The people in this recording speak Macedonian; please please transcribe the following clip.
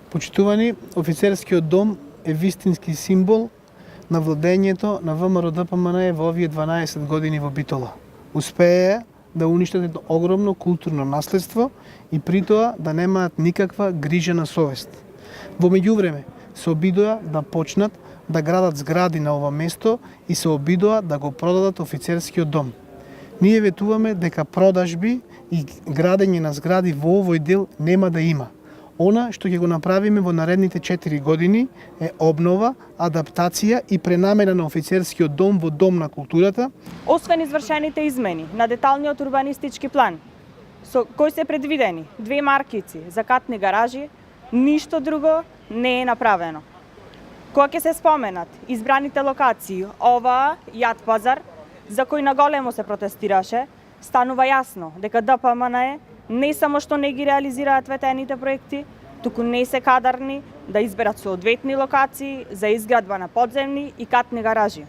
Почитувани, офицерскиот дом е вистински символ на владењето на ВМРО ДПМН во овие 12 години во Битола. Успее да уништат едно огромно културно наследство и при тоа да немаат никаква грижа на совест. Во меѓувреме се обидоа да почнат да градат згради на ова место и се обидоа да го продадат офицерскиот дом. Ние ветуваме дека продажби и градење на згради во овој дел нема да има. Она што ќе го направиме во наредните 4 години е обнова, адаптација и пренамена на офицерскиот дом во дом на културата. Освен извршените измени на деталниот урбанистички план, со кои се предвидени 2 маркици за катни гаражи, ништо друго не е направено. Кога ќе се споменат избраните локации, ова Јат Пазар, за кој наголемо се протестираше, станува јасно дека ДПМН не само што не ги реализираат ветените проекти, туку не се кадарни да изберат соодветни локации за изградба на подземни и катни гаражи.